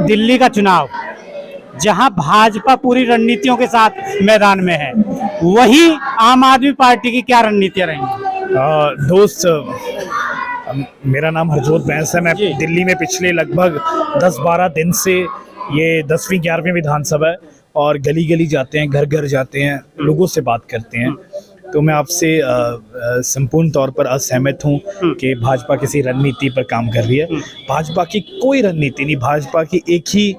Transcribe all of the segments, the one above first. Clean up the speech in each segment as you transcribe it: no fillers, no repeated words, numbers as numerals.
दिल्ली का चुनाव जहां भाजपा पूरी रणनीतियों के साथ मैदान में है, वही आम आदमी पार्टी की क्या रणनीतियां रहेंगी? दोस्त, मेरा नाम हरजोत बैंस है। मैं दिल्ली में पिछले लगभग 10-12 दिन से, ये 10वीं 11वीं विधानसभा है और गली गली जाते हैं, घर घर जाते हैं, लोगों से बात करते हैं। तो मैं आपसे संपूर्ण तौर पर असहमत हूं कि भाजपा किसी रणनीति पर काम कर रही है। भाजपा की कोई रणनीति नहीं, भाजपा की एक ही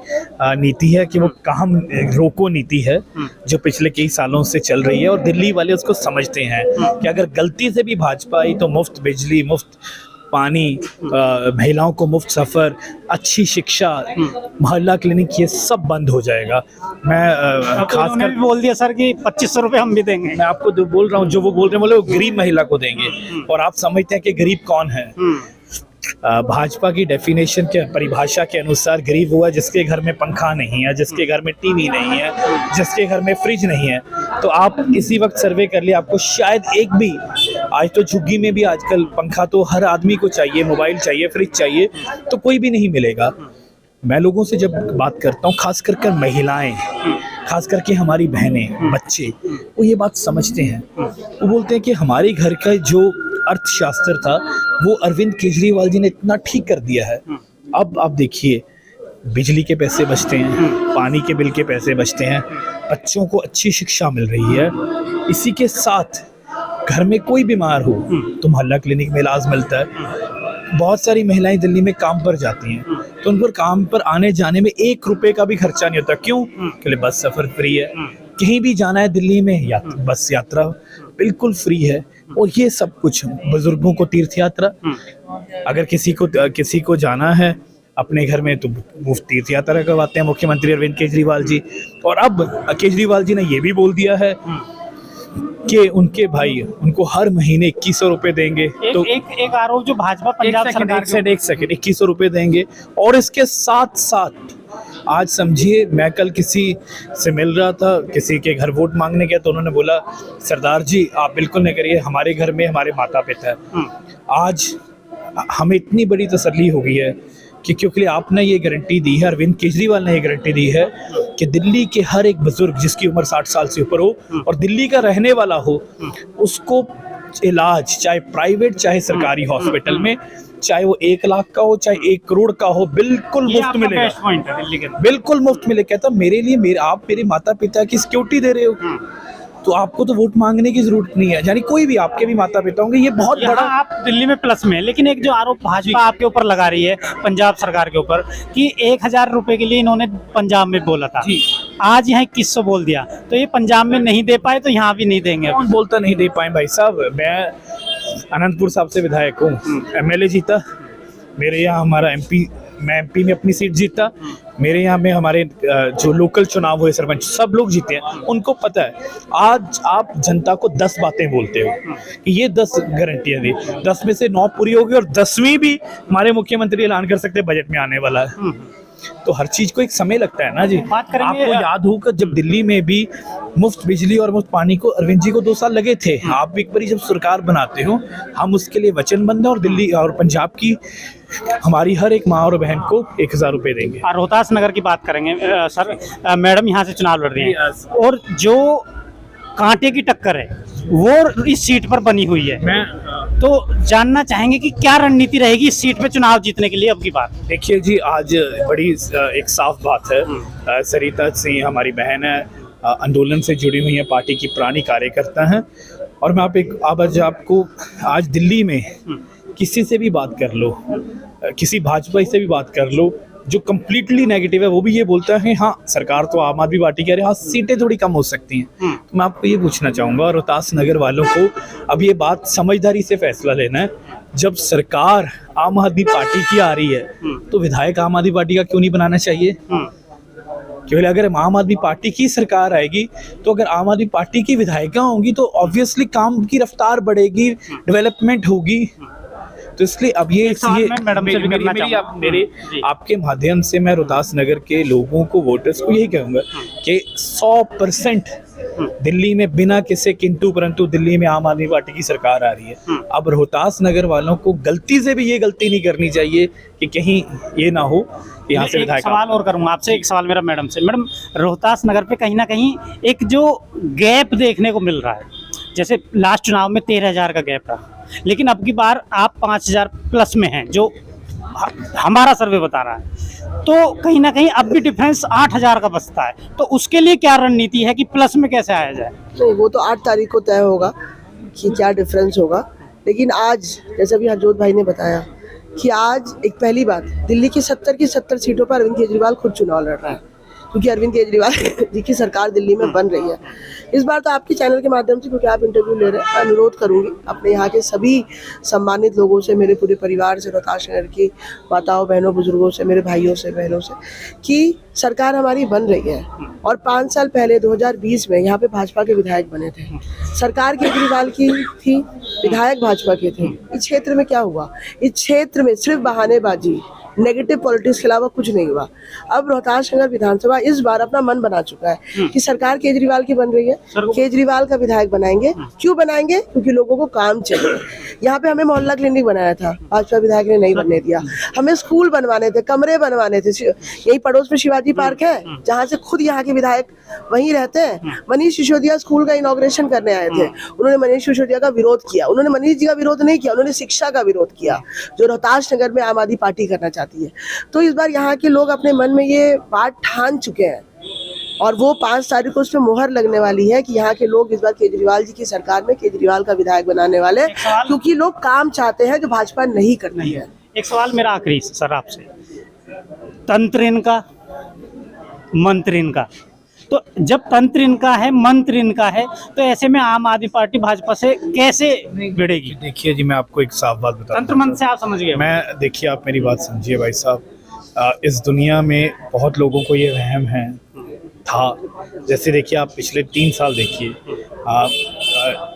नीति है कि वो काम रोको नीति है, जो पिछले कई सालों से चल रही है और दिल्ली वाले उसको समझते हैं कि अगर गलती से भी भाजपा आई तो मुफ्त बिजली, मुफ्त पानी, महिलाओं को मुफ्त सफ़र, अच्छी शिक्षा, मोहल्ला क्लिनिक, ये सब बंद हो जाएगा। मैं खास कर बोल दिया सर कि 2500 रुपये हम भी देंगे। मैं आपको बोल रहा हूँ, जो वो बोल रहे हैं बोले वो गरीब महिला को देंगे, और आप समझते हैं कि गरीब कौन है। भाजपा की डेफिनेशन के, परिभाषा के अनुसार गरीब हुआ जिसके घर में पंखा नहीं है, जिसके घर में टीवी नहीं है, जिसके घर में फ्रिज नहीं है। तो आप इसी वक्त सर्वे कर लिए, आपको शायद एक भी, आज तो झुग्गी में भी आजकल पंखा तो हर आदमी को चाहिए, मोबाइल चाहिए, फ्रिज चाहिए, तो कोई भी नहीं मिलेगा। मैं लोगों से जब बात करता हूँ, खास कर महिलाएं, खास करके हमारी बहनें, बच्चे, वो ये बात समझते हैं। वो बोलते हैं कि हमारे घर का जो अर्थशास्त्र था वो अरविंद केजरीवाल जी ने इतना ठीक कर दिया है। अब आप देखिए, बिजली के पैसे बचते हैं, पानी के बिल के पैसे बचते हैं, बच्चों को अच्छी शिक्षा मिल रही है। इसी के साथ घर में कोई बीमार हो तो मोहल्ला क्लिनिक में इलाज मिलता है। बहुत सारी महिलाएं दिल्ली में काम पर जाती हैं, तो उन पर काम पर आने जाने में 1 रुपए का भी खर्चा नहीं होता। क्यों? क्योंकि बस सफ़र फ्री है। कहीं भी जाना है दिल्ली में, बस यात्रा बिल्कुल फ्री है। और ये सब कुछ, बुजुर्गों को तीर्थ यात्रा, अगर किसी को जाना है अपने घर में तो मुफ्त तीर्थ यात्रा करवाते हैं मुख्यमंत्री अरविंद केजरीवाल जी। और अब केजरीवाल जी ने ये भी बोल दिया है कि उनके भाई उनको हर महीने 2100 रुपए देंगे। तो एक आरोप जो भाजपा पंजाब सरकार, एक सेकंड 2100 रुपए देंगे। और इसके साथ साथ आज समझिए, मैं कल किसी से मिल रहा था, किसी के घर वोट मांगने गया, तो उन्होंने बोला, सरदार जी आप बिल्कुल नहीं करिए, हमारे घर में हमारे माता पिता है। आज हमें इतनी बड़ी तसल्ली हो गई है कि क्योंकि आपने ये गारंटी दी है, अरविंद केजरीवाल ने ये गारंटी दी है कि दिल्ली के हर एक बुजुर्ग जिसकी उम्र 60 साल से ऊपर हो और दिल्ली का रहने वाला हो, उसको इलाज चाहे प्राइवेट चाहे सरकारी हॉस्पिटल में, चाहे वो 1 लाख का हो चाहे 1 करोड़ का हो, बिल्कुल मुफ्त मिलेगा। बिल्कुल मुफ्त मिलेगा। कहता मेरे लिए, आप मेरे माता पिता की सिक्योरिटी दे रहे हो, तो आपको तो वोट मांगने की जरूरत नहीं है। यानी कोई भी, आपके भी माता पिता होंगे, ये बहुत बड़ा। आप दिल्ली में प्लस में, लेकिन एक जो आरोप भाजपा आपके ऊपर लगा रही है पंजाब सरकार के ऊपर कि 1000 रुपए के लिए इन्होंने पंजाब में बोला था, आज यहाँ 2100 बोल दिया, तो ये पंजाब में नहीं दे पाए तो यहाँ भी नहीं देंगे। कौन बोलता नहीं दे पाए भाई साहब? मैं अनंतपुर साहब से विधायक हूँ, MLA जीता मेरे यहाँ, हमारा MP, मैं MP में अपनी सीट जीता, मेरे यहाँ में हमारे जो लोकल चुनाव हुए सरपंच, सब लोग जीते हैं। उनको पता है। आज आप जनता को 10 बातें बोलते हो कि ये 10 गारंटियां दी, 10 में से 9 पूरी होगी और 10वीं भी हमारे मुख्यमंत्री ऐलान कर सकते हैं बजट में आने वाला है। तो हर चीज को एक समय लगता है ना जी। बात करेंगे, आपको याद होगा जब दिल्ली में भी मुफ्त बिजली और मुफ्त पानी को अरविंद जी को 2 साल लगे थे। आप भी एक बार जब सरकार बनाते हो, हम उसके लिए वचनबद्ध हैं और दिल्ली और पंजाब की हमारी हर एक माँ और बहन को 1000 रुपए देंगे। रोहतास नगर की बात करेंगे सर, मैडम यहाँ से चुनाव लड़ रही है और जो कांटे की टक्कर है वो इस सीट पर बनी हुई है। मैं तो जानना चाहेंगे कि क्या रणनीति रहेगी इस सीट पे चुनाव जीतने के लिए अब की बात? देखिए जी, आज बड़ी एक साफ बात है। सरिता सिंह हमारी बहन है, आंदोलन से जुड़ी हुई है, पार्टी की पुरानी कार्यकर्ता हैं। और मैं आपको आज दिल्ली में किसी से भी बात कर लो, किसी भाजपा से भी बात कर लो, जो कम्प्लीटली नेगेटिव है, वो भी ये बोलता है हाँ सरकार तो आम आदमी पार्टी कह रही है, हाँ सीटें थोड़ी कम हो सकती हैं। तो मैं आपको ये पूछना चाहूँगा, रोहतास नगर वालों को अब ये बात समझदारी से फैसला लेना है। जब सरकार आम आदमी पार्टी की आ रही है तो विधायक आम आदमी पार्टी का क्यों नहीं बनाना चाहिए? क्योंकि अगर आम आदमी पार्टी की सरकार आएगी तो अगर आम आदमी पार्टी की विधायिका होंगी तो ऑब्वियसली काम की रफ्तार बढ़ेगी, डेवलपमेंट होगी। तो इसलिए अब ये सवाल मैं मैडम से भी करना चाहूंगा। मेरे आपके माध्यम से मैं रोहतास नगर के लोगों को, वोटर्स को यही कहूंगा कि 100% दिल्ली में बिना किसी किंतु परंतु दिल्ली में आम आदमी पार्टी की सरकार आ रही है। अब रोहतास नगर वालों को गलती से भी ये गलती नहीं करनी चाहिए कि कहीं ये ना हो कि यहाँ से एक विधायक सवाल और करूंगा आपसे, एक सवाल मेरा मैडम से। मैडम, रोहतास नगर पे कहीं ना कहीं एक जो गैप देखने को मिल रहा है, जैसे लास्ट चुनाव में 13,000 का गैप रहा, लेकिन अब की बार आप 5,000 प्लस में हैं, जो हमारा सर्वे बता रहा है। तो कहीं ना कहीं अब भी डिफरेंस 8,000 का बचता है, तो उसके लिए क्या रणनीति है कि प्लस में कैसे आया जाए? नहीं, वो तो 8 तारीख को तय होगा कि क्या डिफरेंस होगा। लेकिन आज जैसा भी हरजोत भाई ने बताया कि आज एक पहली बात, दिल्ली की 70 की 70 सीटों पर अरविंद केजरीवाल खुद चुनाव लड़ रहा है, क्योंकि अरविंद केजरीवाल जी की सरकार दिल्ली में बन रही है। इस बार तो आपके चैनल के माध्यम से, क्योंकि आप इंटरव्यू ले रहे हैं, अनुरोध करूंगी अपने यहाँ के सभी सम्मानित लोगों से, मेरे पूरे परिवार से, रोहतास नगर की माताओं बहनों बुजुर्गों से, मेरे भाइयों से बहनों से, कि सरकार हमारी बन रही है। और 5 साल पहले 2020 में यहाँ पे भाजपा के विधायक बने थे, सरकार केजरीवाल की थी, विधायक भाजपा के थे। इस क्षेत्र में क्या हुआ? इस क्षेत्र में सिर्फ बहानेबाजी, नेगेटिव पॉलिटिक्स के अलावा कुछ नहीं हुआ। अब रोहतास नगर विधानसभा इस बार अपना मन बना चुका है कि सरकार केजरीवाल की बन रही है, केजरीवाल का विधायक बनाएंगे। क्यों बनाएंगे? क्योंकि लोगों को काम चाहिए। यहाँ पे हमें मोहल्ला क्लिनिक बनाया था, भाजपा विधायक ने नहीं बनने दिया। हमें स्कूल बनवाने थे, कमरे बनवाने थे। यही पड़ोस में शिवाजी पार्क है, जहाँ से खुद यहाँ के विधायक वहीं रहते हैं। मनीष सिसोदिया स्कूल का इनॉग्रेशन करने आए थे, उन्होंने मनीष सिसोदिया का विरोध किया। उन्होंने मनीष जी का विरोध नहीं किया, उन्होंने शिक्षा का विरोध किया, जो रोहतास नगर में आम आदमी पार्टी करना चाहती है। तो इस बार यहाँ के लोग अपने मन में ये बात ठान चुके हैं, और वो 5 तारीख को उसमें मोहर लगने वाली है कि यहाँ के लोग इस बार केजरीवाल जी की सरकार में केजरीवाल का विधायक बनाने वाले हैं, क्योंकि लोग काम चाहते हैं जो भाजपा नहीं करती है। एक सवाल मेरा आखिरी सर आपसे, तंत्र इनका, मंत्र इनका, तो जब तंत्र इनका है, मंत्र इनका है, तो ऐसे में आम आदमी पार्टी भाजपा से कैसे भिड़ेगी? देखिए जी, मैं आपको एक साफ बात बता, तंत्र मंत्र से आप समझ गए। मैं, देखिए आप मेरी बात समझिए भाई साहब, इस दुनिया में बहुत लोगों को ये वहम है था, जैसे देखिए आप पिछले 3 साल देखिए,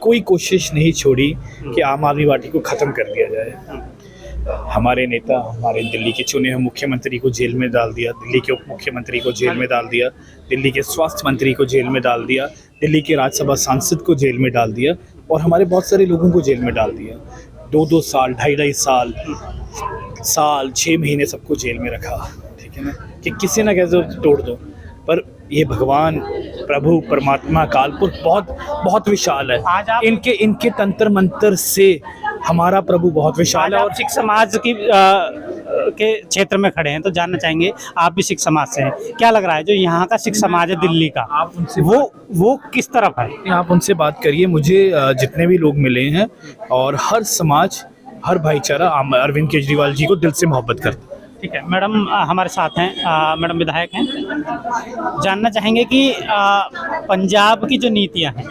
कोई कोशिश नहीं छोड़ी कि आम आदमी पार्टी को ख़त्म कर दिया जाए। हमारे नेता, हमारे दिल्ली के चुने हुए मुख्यमंत्री को जेल में डाल दिया, दिल्ली के उप मुख्यमंत्री को जेल में डाल दिया, दिल्ली के स्वास्थ्य मंत्री को जेल में डाल दिया, दिल्ली के राज्यसभा सांसद को जेल में डाल दिया, और हमारे बहुत सारे लोगों को जेल में डाल दिया। 2-2 साल, 2.5 साल, 6 महीने सबको जेल में रखा, ठीक है ना, कि किसी ना कैसे तोड़ दो। पर ये भगवान, प्रभु, परमात्मा, कालपुरुष बहुत बहुत विशाल है। इनके तंत्र मंत्र से हमारा प्रभु बहुत विशाल है। और सिख समाज की के क्षेत्र में खड़े हैं, तो जानना चाहेंगे, आप भी सिख समाज से हैं, क्या लग रहा है जो यहाँ का सिख समाज है दिल्ली का, आप उनसे वो किस तरफ है? आप उनसे बात करिए। मुझे जितने भी लोग मिले हैं, और हर समाज, हर भाईचारा अरविंद केजरीवाल जी को दिल से मोहब्बत करता है। ठीक है मैडम, हमारे साथ हैं मैडम, विधायक हैं, जानना चाहेंगे कि पंजाब की जो नीतियां हैं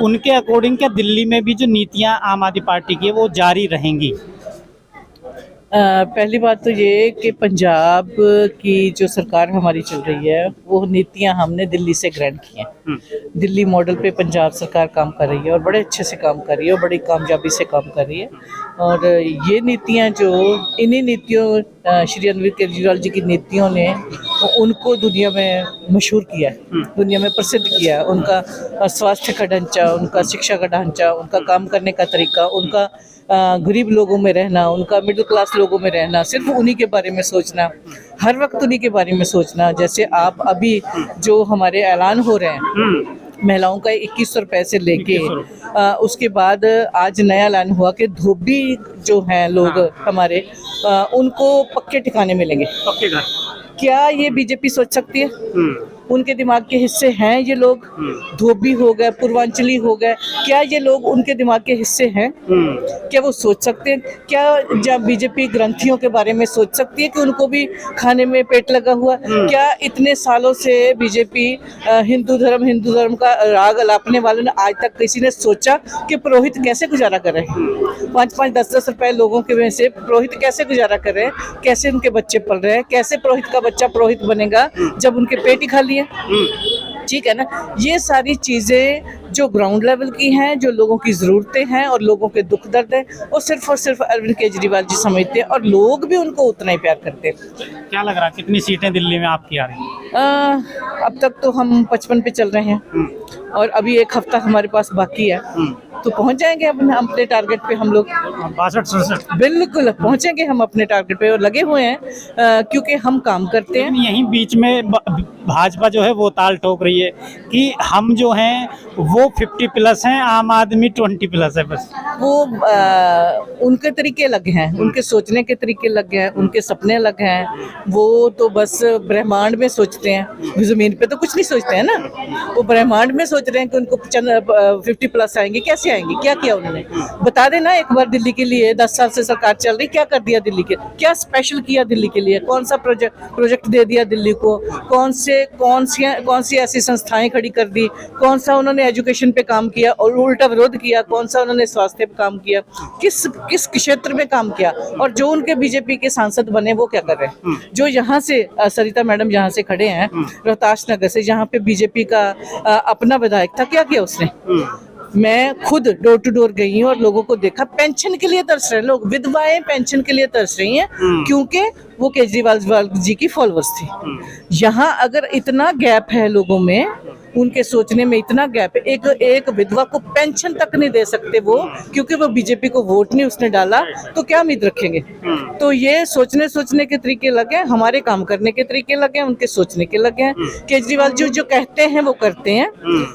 उनके अकॉर्डिंग क्या दिल्ली में भी जो नीतियां आम आदमी पार्टी की है वो जारी रहेंगी? पहली बात तो ये कि पंजाब की जो सरकार हमारी चल रही है वो नीतियां हमने दिल्ली से ग्रैंड की हैं। दिल्ली मॉडल पे पंजाब सरकार काम कर रही है, और बड़े अच्छे से काम कर रही है, और बड़ी कामयाबी से काम कर रही है। और ये नीतियां जो, इन्हीं नीतियों, श्री अरविंद केजरीवाल जी की नीतियों ने उनको दुनिया में मशहूर किया है, दुनिया में प्रसिद्ध किया है। उनका स्वास्थ्य का ढांचा, उनका शिक्षा का ढांचा, उनका काम करने का तरीका, उनका गरीब लोगों में रहना, उनका मिडिल क्लास लोगों में रहना, सिर्फ उन्हीं के बारे में सोचना, हर वक्त उन्हीं के बारे में सोचना। जैसे आप अभी जो हमारे ऐलान हो रहे हैं महिलाओं का 2100 रुपये से लेके, उसके बाद आज नया ऐलान हुआ कि धोबी जो हैं लोग हमारे, उनको पक्के ठिकाने मिलेंगे, पक्के घर। क्या ये बीजेपी सोच सकती है? उनके दिमाग के हिस्से हैं ये लोग? धोबी हो गए, पूर्वांचली हो गए, क्या ये लोग उनके दिमाग के हिस्से हैं? क्या वो सोच सकते हैं? क्या जब बीजेपी ग्रंथियों के बारे में सोच सकती है कि उनको भी खाने में पेट लगा हुआ? क्या इतने सालों से बीजेपी हिंदू धर्म का राग अलापने वालों ने आज तक किसी ने सोचा कि पुरोहित कैसे गुजारा कर रहे हैं? 5-5, 10-10 रुपए लोगों के में से पुरोहित कैसे गुजारा कर रहे हैं? कैसे उनके बच्चे पल रहे हैं? कैसे पुरोहित का बच्चा पुरोहित बनेगा जब उनके पेट ही खाली है? ठीक है ना। ये सारी चीज़ें जो ग्राउंड लेवल की हैं, जो लोगों की ज़रूरतें हैं और लोगों के दुख दर्द हैं, वो सिर्फ और सिर्फ अरविंद केजरीवाल जी समझते हैं और लोग भी उनको उतना ही प्यार करते हैं। क्या लग रहा है कितनी सीटें दिल्ली में आपकी आ रही हैं? अब तक तो हम 55 पे चल रहे हैं और अभी एक हफ्ता हमारे पास बाकी है, तो पहुंच जाएंगे अपने टारगेट पे हम लोग। 62-67 बिल्कुल पहुंचेंगे हम अपने टारगेट पे और लगे हुए हैं, क्योंकि हम काम करते हैं। लेकिन यहीं बीच में भाजपा जो है वो ताल ठोक रही है कि हम जो हैं वो 50+ हैं, आम आदमी 20+ है बस। वो उनके तरीके अलग हैं, उनके सोचने के तरीके अलग हैं, उनके सपने अलग हैं। वो तो बस ब्रह्मांड में सोचते हैं, जमीन पे तो कुछ नहीं सोचते हैं ना। वो ब्रह्मांड में सोच रहे हैं कि उनको 50+ आएंगे। कैसे आएंगे? क्या किया उन्होंने? बता देना एक बार दिल्ली के लिए। 10 साल से सरकार चल रही, क्या कर दिया दिल्ली के? क्या स्पेशल किया दिल्ली के लिए? कौन सा प्रोजेक्ट दे दिया दिल्ली को? कौन सी ऐसी संस्थाएं खड़ी कर दी? कौन सा उन्होंने एजुकेशन पे काम किया और उल्टा विरोध किया? कौन सा उन्होंने स्वास्थ्य पे काम किया? किस क्षेत्र में काम किया? और जो उनके बीजेपी के सांसद बने वो क्या कर रहे हैं? जो यहाँ से सरिता मैडम जहाँ से खड़े हैं, रोहतास नगर से, जहाँ पे बीजेपी का अपना विधायक था, क्या किया उसने? मैं खुद डोर टू डोर गई हूँ और लोगों को देखा, पेंशन के लिए तरस रहे लोग। विधवाएं पेंशन के लिए तरस रही हैं क्योंकि वो केजरीवाल जी की फॉलोअर्स थी। यहाँ अगर इतना गैप है लोगों में, उनके सोचने में इतना गैप है, एक विधवा को पेंशन तक नहीं दे सकते वो, क्योंकि वो बीजेपी को वोट नहीं उसने डाला, तो क्या उम्मीद रखेंगे? तो ये सोचने के तरीके लगे हैं, हमारे काम करने के तरीके लगे हैं, उनके सोचने के लगे हैं। केजरीवाल जो कहते हैं वो करते हैं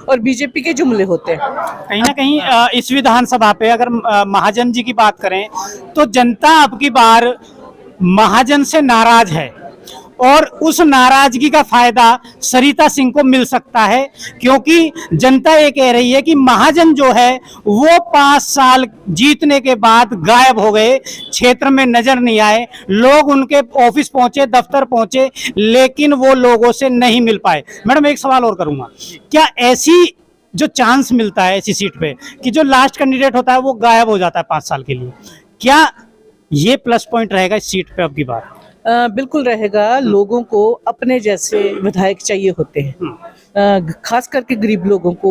और बीजेपी के जुमले होते हैं। कहीं ना कहीं इस विधानसभा पे अगर महाजन जी की बात करें तो जनता अब की बार महाजन से नाराज है और उस नाराजगी का फायदा सरिता सिंह को मिल सकता है, क्योंकि जनता ये कह रही है कि महाजन जो है वो 5 साल जीतने के बाद गायब हो गए, क्षेत्र में नजर नहीं आए। लोग उनके ऑफिस पहुंचे, दफ्तर पहुंचे, लेकिन वो लोगों से नहीं मिल पाए। मैडम एक सवाल और करूंगा, क्या ऐसी जो चांस मिलता है ऐसी सीट पे कि जो लास्ट कैंडिडेट होता है वो गायब हो जाता है 5 साल के लिए, क्या ये प्लस पॉइंट रहेगा इस सीट पे अब की बार? बिल्कुल रहेगा। लोगों को अपने जैसे विधायक चाहिए होते हैं, खास करके गरीब लोगों को,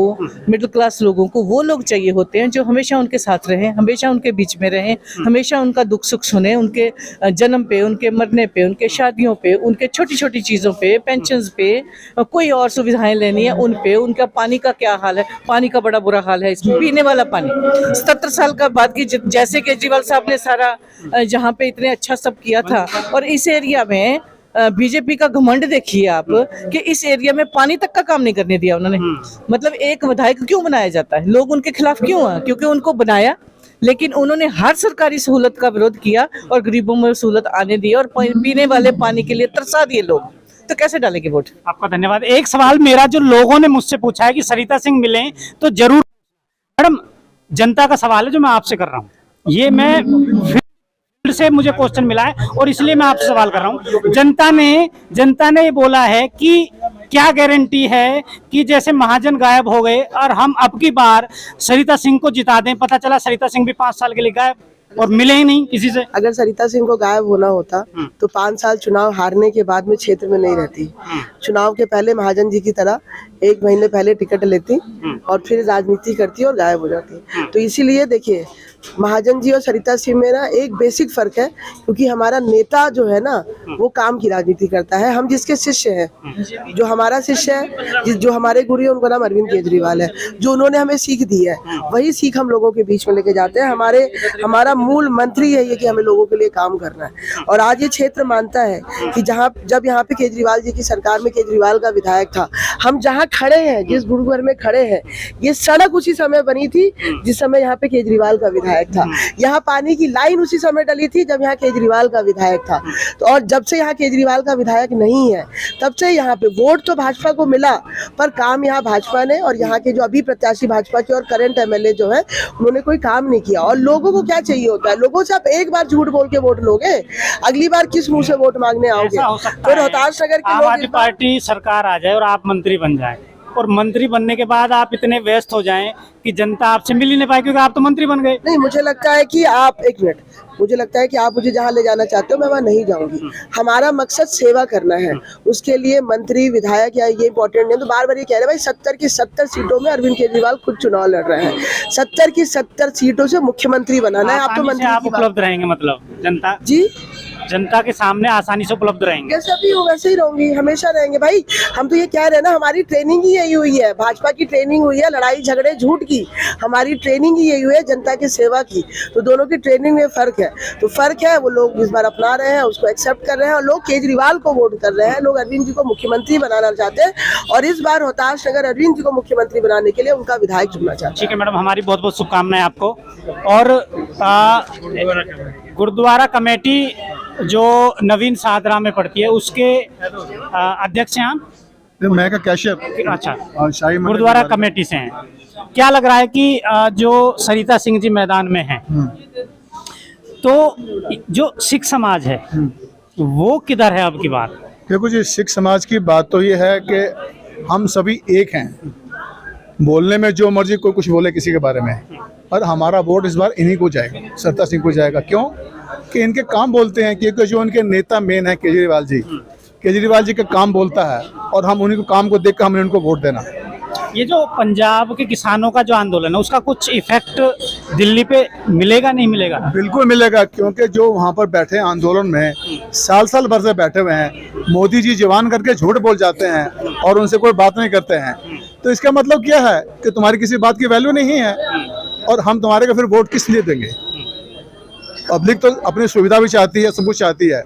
मिडिल क्लास लोगों को। वो लोग चाहिए होते हैं जो हमेशा उनके साथ रहें, हमेशा उनके बीच में रहें, हमेशा उनका दुख सुख सुने, उनके जन्म पे, उनके मरने पे, उनके शादियों पे, उनके छोटी छोटी चीज़ों पे, पेंशन्स पे, कोई और सुविधाएं लेनी है उन पे। उनका पानी का क्या हाल है? पानी का बड़ा बुरा हाल है इसमें, पीने वाला पानी। 77 साल का बाद की जैसे केजरीवाल साहब ने सारा जहाँ पे इतने अच्छा सब किया था, और इस एरिया में बीजेपी का घमंड देखिए आप कि इस एरिया में पानी तक का काम नहीं करने दिया उन्होंने। मतलब एक विधायक क्यों बनाया जाता है? लोग उनके खिलाफ क्यों हैं? क्योंकि उनको बनाया, लेकिन उन्होंने हर सरकारी सहूलत का विरोध किया और गरीबों में सहूलत आने दी और पीने वाले पानी के लिए तरसा दिए लोग। तो कैसे डालेंगे वोट? आपका धन्यवाद। एक सवाल मेरा जो लोगों ने मुझसे पूछा है कि सरिता सिंह मिले तो जरूर, मैडम जनता का सवाल है जो मैं आपसे कर रहा हूँ, ये मैं से मुझे क्वेश्चन मिला है और इसलिए मैं आपसे सवाल कर रहा हूँ। जनता ने ये बोला है कि क्या गारंटी है कि जैसे महाजन गायब हो गए और हम अब की बार सरिता सिंह को जिता दें? पता चला सरिता सिंह भी 5 साल के लिए गायब और मिले ही नहीं किसी से। अगर सरिता सिंह को गायब होना होता तो 5 साल चुनाव हारने के बाद में क्षेत्र में नहीं रहती। चुनाव के पहले महाजन जी की तरह 1 महीने पहले टिकट लेती और फिर राजनीति करती और गायब हो जाती। तो इसीलिए देखिए, महाजन जी और सरिता सिंह में ना एक बेसिक फर्क है, क्योंकि हमारा नेता जो है ना वो काम की राजनीति करता है। हम जिसके शिष्य हैं, जो हमारा शिष्य है, जो हमारे गुरु है, उनका नाम अरविंद केजरीवाल है। जो उन्होंने हमें सीख दी है वही सीख हम लोगों के बीच में लेके जाते हैं। हमारा मूल मंत्र ही है ये कि हमें लोगों के लिए काम करना है। और आज ये क्षेत्र मानता है कि जब यहाँ पे केजरीवाल जी की सरकार में केजरीवाल का विधायक था, हम जहाँ खड़े हैं, जिस गुरुद्वार में खड़े हैं, ये सड़क उसी समय बनी थी जिस समय यहाँ पे केजरीवाल का विधायक था। यहाँ पानी की लाइन उसी समय डली थी जब यहाँ केजरीवाल का विधायक था। तो और जब से यहाँ केजरीवाल का विधायक नहीं है, तब से यहाँ पे वोट तो भाजपा को मिला, पर काम यहाँ भाजपा ने और यहाँ के जो अभी प्रत्याशी भाजपा के और करंट एमएलए जो है, उन्होंने कोई काम नहीं किया। और लोगों को क्या चाहिए होता है? लोगों से आप एक बार झूठ बोल के वोट लोगे, अगली बार किस मुंह से वोट मांगने आओगे? तो रोहतास नगर के आम लोग आदमी पार्टी सरकार आ जाए और आप मंत्री बन जाए और मंत्री बनने के बाद आप इतने व्यस्त हो जाएं कि जनता आपसे मिल ही नहीं पाए, क्योंकि आप तो मंत्री बन गए। नहीं, मुझे लगता है कि आप एक मिनट, मुझे लगता है कि आप मुझे जहाँ ले जाना चाहते हो मैं वहाँ नहीं जाऊंगी। हमारा मकसद सेवा करना है, उसके लिए मंत्री विधायक या ये इंपॉर्टेंट नहीं। तो बार बार ये कह रहे भाई 70 की 70 सीटों में अरविंद केजरीवाल खुद चुनाव लड़ रहे हैं, 70 की 70 सीटों से मुख्यमंत्री बनाना है। आप तो आसानी से मंत्री आप की बात- उपलब्ध रहेंगे, मतलब जनता जी, जनता के सामने आसानी से उपलब्ध रहेंगे। जैसा भी हो वैसे ही रहूंगी, हमेशा रहेंगे भाई। हम तो ये कह रहे हैं ना, हमारी ट्रेनिंग ही यही हुई है, भाजपा की ट्रेनिंग हुई है लड़ाई झगड़े झूठ की, हमारी ट्रेनिंग ही यही हुई है जनता की सेवा की। तो दोनों की ट्रेनिंग में फर्क है, तो फर्क है, वो लोग इस बार अपना रहे हैं, उसको एक्सेप्ट कर रहे हैं, और लोग केजरीवाल को वोट कर रहे हैं। लोग अरविंद जी को मुख्यमंत्री बनाना चाहते हैं, और इस बार रोहतास नगर अरविंद जी को मुख्यमंत्री बनाने के लिए उनका विधायक चुनना चाहते हैं। ठीक है मैडम, हमारी बहुत बहुत शुभकामनाएं आपको। और गुरुद्वारा कमेटी जो नवीन सादरा में पड़ती है उसके अध्यक्ष हैं आप? मैं का कैशियर अच्छा, और शाही मंदिर गुरुद्वारा गुरुद्वारा- कमेटी से हैं। क्या लग रहा है कि जो सरिता सिंह जी मैदान में हैं, तो जो सिख समाज है वो किधर है अब की बार? देखो जी, सिख समाज की बात तो ये है कि हम सभी एक हैं। बोलने में जो मर्जी कोई कुछ बोले किसी के बारे में, पर हमारा वोट इस बार इन्हीं को जाएगा, सरिता सिंह को जाएगा। क्यों? कि इनके काम बोलते हैं, क्योंकि जो उनके नेता मेन है केजरीवाल जी का काम बोलता है, और हम उन्हीं को काम को देख कर हमें उनको वोट देना है। ये जो पंजाब के किसानों का जो आंदोलन है उसका कुछ इफेक्ट दिल्ली पे मिलेगा, नहीं मिलेगा? बिल्कुल मिलेगा, क्योंकि जो वहाँ पर बैठे हैं आंदोलन में, साल भर से बैठे हुए हैं। मोदी जी जवान करके झूठ बोल जाते हैं और उनसे कोई बात नहीं करते हैं। तो इसका मतलब क्या है कि तुम्हारी किसी बात की वैल्यू नहीं है, और हम तुम्हारे का फिर वोट किस लिए देंगे? पब्लिक तो अपनी सुविधा भी चाहती है, सब कुछ चाहती है,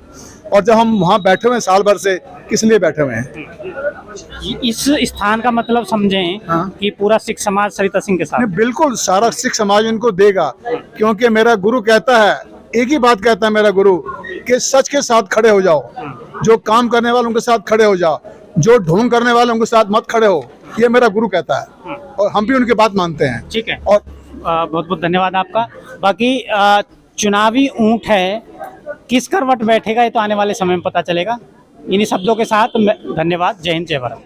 और जब हम वहाँ बैठे हुए हैं साल भर से, किस लिए बैठे हुए हैं? इस स्थान का मतलब समझें हाँ। कि पूरा सिख समाज सरिता सिंह के साथ। नहीं, बिल्कुल सारा सिख समाज इनको देगा, क्योंकि मेरा गुरु कहता है, एक ही बात कहता है मेरा गुरु, कि सच के साथ खड़े हो जाओ। जो काम करने वाले उनके साथ खड़े हो जाओ, जो ढोंग करने वाले उनके साथ मत खड़े हो। ये मेरा गुरु कहता है, और हम भी उनकी बात मानते हैं। ठीक है, और बहुत बहुत धन्यवाद आपका। बाकी चुनावी ऊंट है, किस करवट बैठेगा ये तो आने वाले समय में पता चलेगा। इन्हीं शब्दों के साथ धन्यवाद। जय हिंद, जय भारत।